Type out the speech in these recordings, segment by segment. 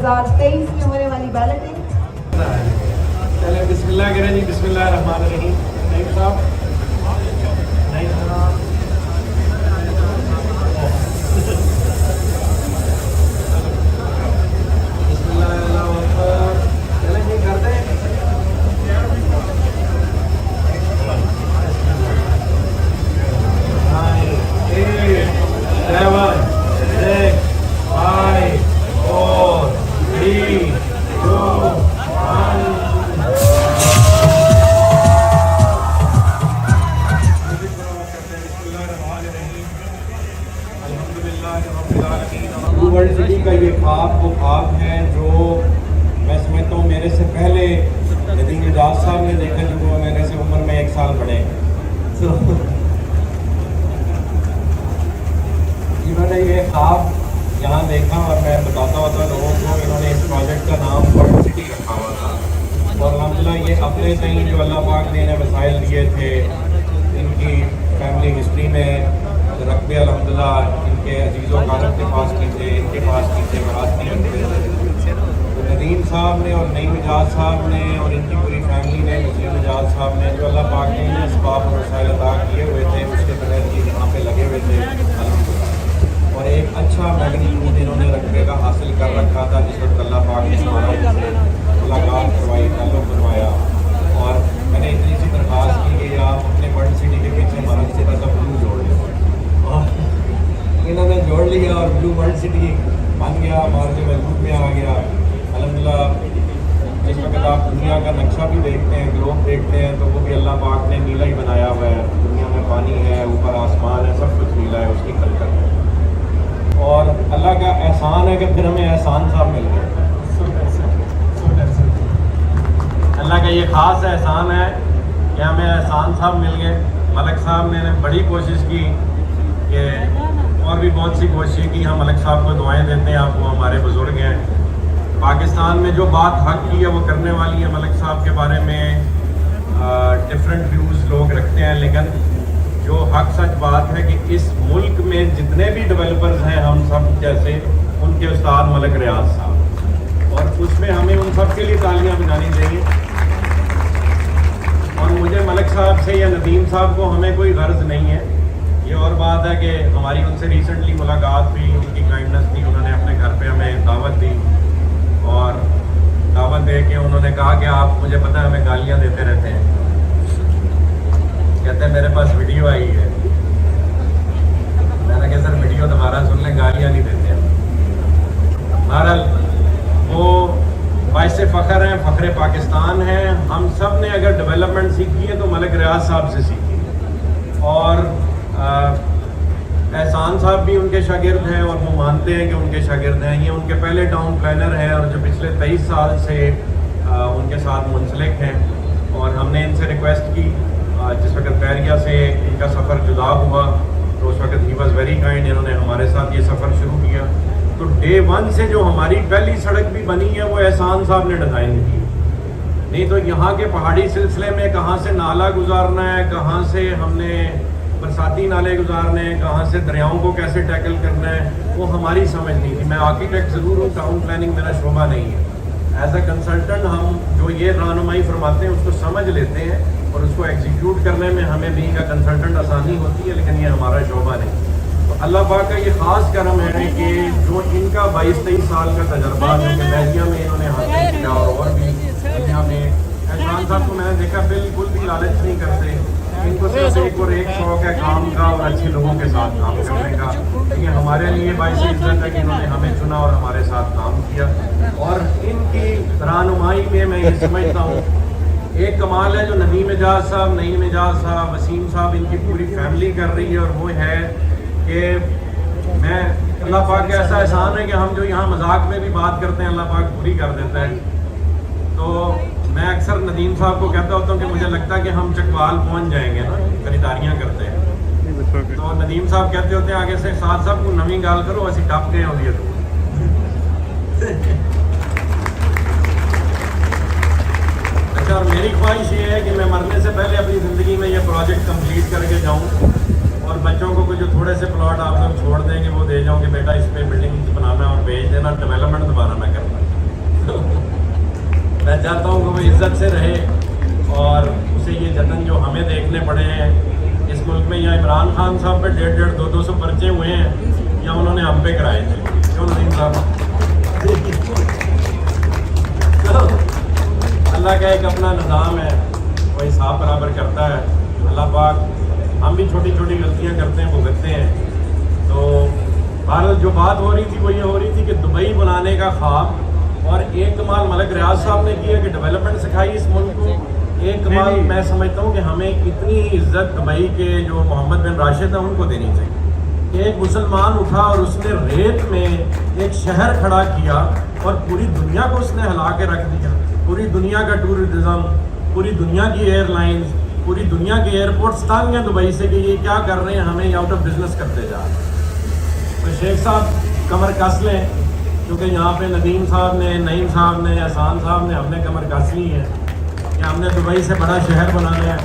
2023 में होने वाली बैलेटिंग। चले बिस्मिल्लाह करें जी, बिस्मिल्लाह रहमान रहीम। नहीं साहब, नहीं साहब, बिस्मिल्लाह अल्लाहु अकबर। चले जी कर दें। वर्ल्ड सिटी का ये ख्वाब वो ख्वाब है जो मैं समझता हूँ मेरे से पहले नदीम एजाज साहब ने देखा, जो वो मेरे से उम्र में 1 साल बड़े। तो इन्होंने ये ख्वाब यहाँ देखा और मैं बताता होता लोगों को, इन्होंने इस प्रोजेक्ट का नाम वर्ल्ड सिटी रखा हुआ था। और अल्हम्दुलिल्लाह ये अपने कहीं जो अल्लाह पाक ने इन्हें वसाइल दिए थे, इनकी फैमिली हिस्ट्री में रकबे अल्हम्दुलिल्लाह इनके अजीज़ों कारब के पास की थे, इनके पास की थे, वरासती रखते थे। तो नदीम साहब ने और नईम एजाज साहब ने और इनकी पूरी फैमिली ने, मुस्लिम एजाज साहब ने, जो अल्लाह पाक ने इन्हें इसबाब और वसाइल अता किए हुए थे, उसके तहत ये यहाँ पे लगे हुए थे अल्हम्दुलिल्लाह। और एक अच्छा मैग्नीट्यूड इन्होंने रकबे का हासिल कर रखा था। जिस वक्त अल्लाह पाक ने हमारा इनसे मुलाकात करवाई, ताल्लुक़ बनवाया, और मैंने इतनी सी दरख्वास्त की कि आप अपने वर्ल्ड सिटी के पीछे हमारा छोटा सा ब्लू जोड़ लें। इन्होंने जोड़ लिया और ब्लू वर्ल्ड सिटी बन गया, हमारे जो वजूद में आ गया अल्हम्दुलिल्लाह। जिस वक्त आप दुनिया का नक्शा भी देखते हैं, ग्लोब देखते हैं, तो वो भी अल्लाह पाक ने नीला ही बनाया हुआ है। दुनिया में पानी है, ऊपर आसमान है, सब कुछ नीला है, उसकी खलकत है। और अल्लाह का एहसान है कि फिर हमें एहसान साहब मिल गए। अल्लाह का ये ख़ास एहसान है कि हमें एहसान साहब मिल गए। मलक साहब ने बड़ी कोशिश की कि, और भी बहुत सी कोशिश की। हम मलक साहब को दुआएं देते हैं, आप वो हमारे बुज़ुर्ग हैं। पाकिस्तान में जो बात हक की है वो करने वाली है। मलक साहब के बारे में डिफरेंट व्यूज़ लोग रखते हैं, लेकिन जो हक सच बात है कि इस मुल्क में जितने भी डेवलपर्स हैं, हम सब जैसे, उनके उस्ताद मलक रियाज साहब, और उसमें हमें उन सब के लिए तालियां बजानी चाहिए। और मुझे मलक साहब से या नदीम साहब को हमें कोई गर्ज नहीं है। ये और बात है कि हमारी उनसे रिसेंटली मुलाकात हुई, उनकी काइंडनेस थी, उन्होंने अपने घर पे हमें दावत दी, और दावत दे के उन्होंने कहा कि आप, मुझे पता है हमें गालियाँ देते रहते हैं, कहते हैं मेरे पास वीडियो आई है। मैंने कहा सर वीडियो दोबारा सुन लें, गालियाँ नहीं देते हैं। बहरहाल वो बाइस फ़ख्र हैं, फ़ख्र पाकिस्तान है। हम सब ने अगर डेवलपमेंट सीखी है तो मलक रियाज साहब से सीखी है। और एहसान साहब भी उनके शागिर्द हैं और वो मानते हैं कि उनके शागिर्द हैं। ये उनके पहले टाउन प्लानर हैं और जो पिछले 23 साल से उनके साथ मुंसलिक हैं। और हमने इनसे रिक्वेस्ट की, जिस वक्त बैरिया से इनका सफ़र जुदा हुआ तो उस वक्त ही वॉज़ वेरी काइंड, इन्होंने हमारे साथ ये सफ़र शुरू किया। तो डे 1 से जो हमारी पहली सड़क भी बनी है वो एहसान साहब ने डिज़ाइन की। नहीं तो यहाँ के पहाड़ी सिलसिले में कहाँ से नाला गुजारना है, कहाँ से हमने बरसाती नाले गुजारने हैं, कहाँ से दरियाओं को कैसे टैकल करना है, वो हमारी समझ नहीं थी। मैं आर्किटेक्ट ज़रूर हूँ, टाउन प्लानिंग मेरा शोबा नहीं है। एज अ कंसल्टेंट हम जो ये रहनुमाई फरमाते हैं उसको समझ लेते हैं और उसको एग्जीक्यूट करने में हमें भी का कंसल्टेंट आसानी होती है, लेकिन ये हमारा शोबा नहीं। तो अल्लाह पाक का ये ख़ास करम है कि जो इनका 22-23 साल का तजर्बा है कि बैरिया में इन्होंने हासिल किया, और भी दुनिया में। एहसान साहब को मैंने देखा बिल्कुल भी लालच नहीं करते, इनको सिर्फ एक शौक है काम का और अच्छे लोगों के साथ काम करने का। ये हमारे लिए बाइस इज़्ज़त है कि इन्होंने हमें चुना और हमारे साथ काम किया। और इनकी रहनुमाई में मैं ये समझता हूँ एक कमाल है जो नदीम एजाज साहब, नईम एजाज साहब, वसीम साहब, इनकी पूरी फैमिली कर रही है। और वो है कि मैं, अल्लाह पाक का ऐसा एहसान है कि हम जो यहाँ मजाक में भी बात करते हैं अल्लाह पाक पूरी कर देता है। तो मैं अक्सर नदीम साहब को कहता होता हूँ कि मुझे लगता है कि हम चकवाल पहुँच जाएंगे ना, खरीदारियाँ करते हैं। तो नदीम साहब कहते होते हैं आगे से साथ साहब को नवी गाल करो, असी टप गए होगी तो। अच्छा, और मेरी ख्वाहिश ये है कि मैं मरने से पहले अपनी ज़िंदगी में ये प्रोजेक्ट कंप्लीट करके जाऊँ और बच्चों को कुछ जो थोड़े से प्लॉट आप लोग छोड़ देंगे वो दे जाऊँ कि बेटा इस पे बिल्डिंग बनाना और भेज देना, डेवलपमेंट दोबारा ना करना। चाहता हूँ कि वो इज़्ज़त से रहे और उसे ये जतन जो हमें देखने पड़े हैं इस मुल्क में, या इमरान खान साहब पे 150-200 पर्चे हुए हैं या उन्होंने हम पे कराए थे, क्यों नदीम साहब? तो अल्लाह का एक अपना निज़ाम है, वो हिसाब बराबर करता है। अल्लाह पाक, हम भी छोटी छोटी गलतियाँ करते हैं, भुगतते हैं। तो भारत जो बात हो रही थी वो ये हो रही थी कि दुबई बनाने का ख्वाब, और एक कमाल मलिक रियाज साहब ने किया कि डेवलपमेंट सिखाई इस मुल्क को। एक कमाल मैं समझता हूँ कि हमें इतनी इज्जत दुबई के जो मोहम्मद बिन राशिद हैं उनको देनी चाहिए। एक मुसलमान उठा और उसने रेत में एक शहर खड़ा किया और पूरी दुनिया को उसने हिला के रख दिया। पूरी दुनिया का टूरिज्म, पूरी दुनिया की एयरलाइंस, पूरी दुनिया के एयरपोर्ट्स तंग हैं दुबई से कि ये क्या कर रहे हैं, हमें आउट ऑफ बिजनेस करते जा रहे हैं। तो शेख साहब कमर कस लें, क्योंकि यहाँ पे नदीम साहब ने, नईम साहब ने, एहसान साहब ने, हमने कमर कस ली है कि हमने दुबई से बड़ा शहर बनाना है।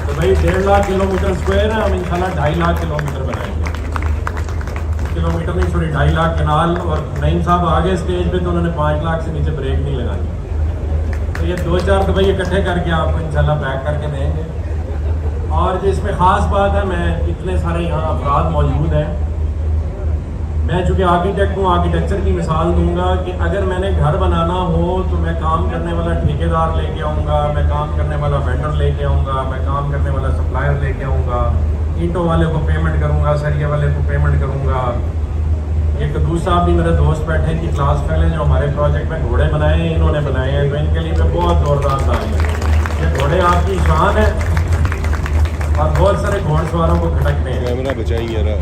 दुबई 1.5 लाख किलोमीटर स्क्वायर है, हम इंशाल्लाह 2.5 लाख किलोमीटर बनाएंगे। किलोमीटर नहीं, सॉरी 2.5 लाख कनाल। और नईम साहब आगे स्टेज पे तो उन्होंने 5 लाख से नीचे ब्रेक नहीं लगानी। तो ये 2-4 दुबई इकट्ठे करके आपको इंशाल्लाह पैक करके देंगे। और जो इसमें ख़ास बात है, मैं इतने सारे यहाँ अफराद मौजूद हैं, मैं चूँकि आर्किटेक्ट हूँ, आर्किटेक्चर की मिसाल दूंगा कि अगर मैंने घर बनाना हो तो मैं काम करने वाला ठेकेदार लेके आऊँगा, मैं काम करने वाला वेंडर लेके आऊँगा, मैं काम करने वाला सप्लायर लेके आऊँगा, ईंटों वाले को पेमेंट करूँगा, सरिया वाले को पेमेंट करूँगा। ये कदूस साहब भी मेरे दोस्त बैठे हैं कि क्लास फेल हैं, जो हमारे प्रोजेक्ट में घोड़े बनाए हैं, इन्होंने बनाए हैं, तो इनके लिए मैं बहुत जोरदार तारीफ। ये घोड़े आपकी शान है और बहुत सारे घोड़सवारों को खटकते हैं। कैमरा बचाइए ना।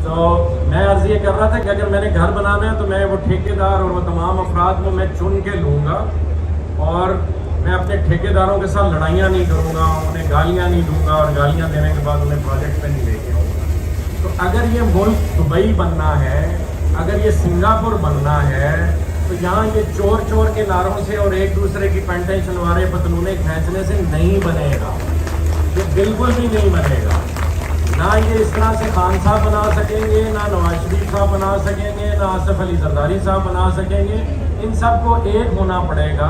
तो मैं अर्ज़ ये कर रहा था कि अगर मैंने घर बनाना है तो मैं वो ठेकेदार और वो तमाम अफराद को मैं चुन के लूँगा, और मैं अपने ठेकेदारों के साथ लड़ाइयाँ नहीं करूँगा, उन्हें गालियाँ नहीं दूँगा, और गालियाँ देने के बाद उन्हें प्रोजेक्ट पे नहीं लेके आऊँगा। तो अगर ये मुल्क दुबई बनना है, अगर ये सिंगापुर बनना है, तो यहाँ ये चोर चोर के नारों से और एक दूसरे की पैंटें शलवारें पतलूनें खींचने से नहीं बनेगा। ये बिल्कुल भी नहीं बनेगा। ना ये इस तरह से खान साहब बना सकेंगे, ना नवाज शरीफ साहब बना सकेंगे, ना आसिफ अली जरदारी साहब बना सकेंगे। इन सबको एक होना पड़ेगा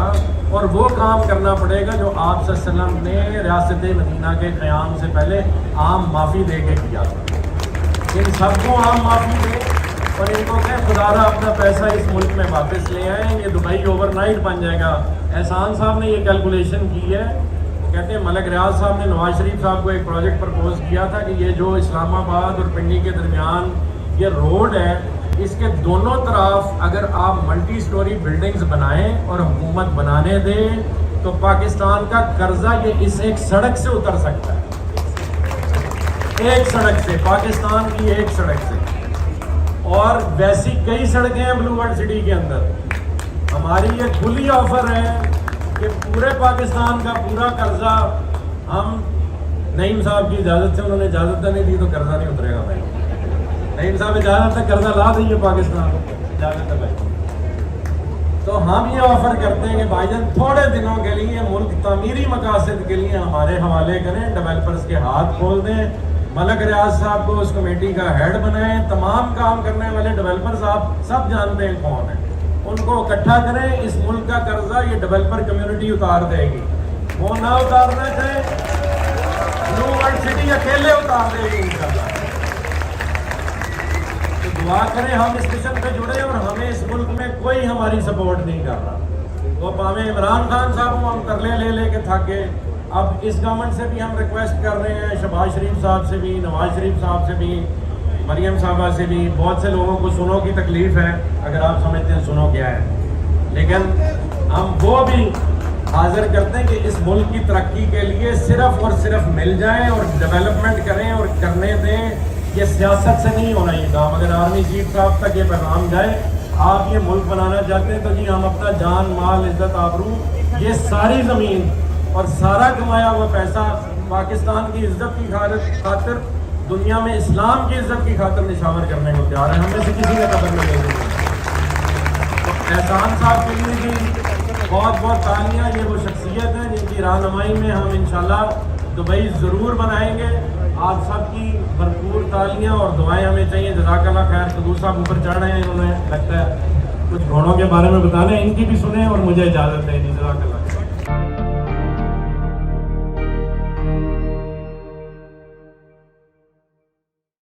और वो काम करना पड़ेगा जो आप सल्लल्लाहु अलैहि वसल्लम ने रियासत मदीना के क़याम से पहले आम माफ़ी दे के किया था। इन सबको आम माफ़ी दे और इनको कहें खुदारा अपना पैसा इस मुल्क में वापस ले आए, ये दुबई ओवरनाइट बन जाएगा। एहसान साहब ने ये कैलकुलेशन की है, कहते हैं मलिक रियाज साहब ने नवाज शरीफ साहब को एक प्रोजेक्ट प्रपोज किया था कि ये जो इस्लामाबाद और पिंडी के दरमियान ये रोड है, इसके दोनों तरफ अगर आप मल्टी स्टोरी बिल्डिंग्स बनाएं और हुकूमत बनाने दें तो पाकिस्तान का कर्जा ये इस एक सड़क से उतर सकता है। एक सड़क से, पाकिस्तान की एक सड़क से। और वैसी कई सड़कें हैं ब्लू वर्ल्ड सिटी के अंदर। हमारी ये खुली ऑफर है कि पूरे पाकिस्तान का पूरा कर्जा हम, नईम साहब की इजाज़त से, उन्होंने इजाज़त नहीं दी तो कर्जा नहीं उतरेगा भाई। नईम साहब इजाज़त है, कर्जा ला दीजिए पाकिस्तान को, इजाज़त है भाई। तो हम ये ऑफ़र करते हैं कि भाईजान थोड़े दिनों के लिए मुल्क तामीरी मकासद के लिए हमारे हवाले करें, डेवलपर्स के हाथ खोल दें, मलिक रियाज साहब को उस कमेटी का हेड बनाएं, तमाम काम करने वाले डेवलपर्स आप सब जानते हैं कौन है, उनको इकट्ठा करें। इस मुल्क का कर्जा ये डेवलपर कम्युनिटी उतार देगी। वो ना उतारना चाहे, ब्लू वर्ल्ड सिटी अकेले उतार देगी इंशाल्लाह। तो दुआ करें हम इस मिशन पे जुड़े और हमें इस मुल्क में कोई हमारी सपोर्ट नहीं कर रहा। तो पावे इमरान खान साहब को हम तरले ले लेके थक गए। अब इस गवर्नमेंट से भी हम रिक्वेस्ट कर रहे हैं, शहबाज शरीफ साहब से भी, नवाज शरीफ साहब से भी, मरियम साहबा से भी। बहुत से लोगों को सुनो की तकलीफ़ है, अगर आप समझते हैं सुनो क्या है, लेकिन हम वो भी हाजिर करते हैं कि इस मुल्क की तरक्की के लिए सिर्फ और सिर्फ मिल जाएं और डेवलपमेंट करें और करने दें। ये सियासत से नहीं होना ये काम। अगर आर्मी चीफ साहब तक ये पैगाम जाए, आप ये मुल्क बनाना चाहते हैं तो जी हम अपना जान माल इज्जत आबरू, ये सारी ज़मीन और सारा कमाया हुआ पैसा पाकिस्तान की इज्जत की खातिर, दुनिया में इस्लाम की इज्जत की खातिर निशावर करने को तैयार है। हमें से किसी ने कदर नहीं ले दी। तो एहसान साहब के लिए भी बहुत बहुत तालियां। ये वो शख्सियत है जिनकी रहनुमाई में हम इंशाल्लाह दुबई ज़रूर बनाएंगे। आप सबकी भरपूर तालियां और दुआएं हमें चाहिए। जज़ाकल्लाह खैर। कदूर साहब ऊपर चढ़ रहे हैं, इन्होंने लगता है کچھ گھوڑوں کے بارے میں بتانا ہے، ان کی بھی سنیں اور مجھے اجازت دیں. جزاک اللہ.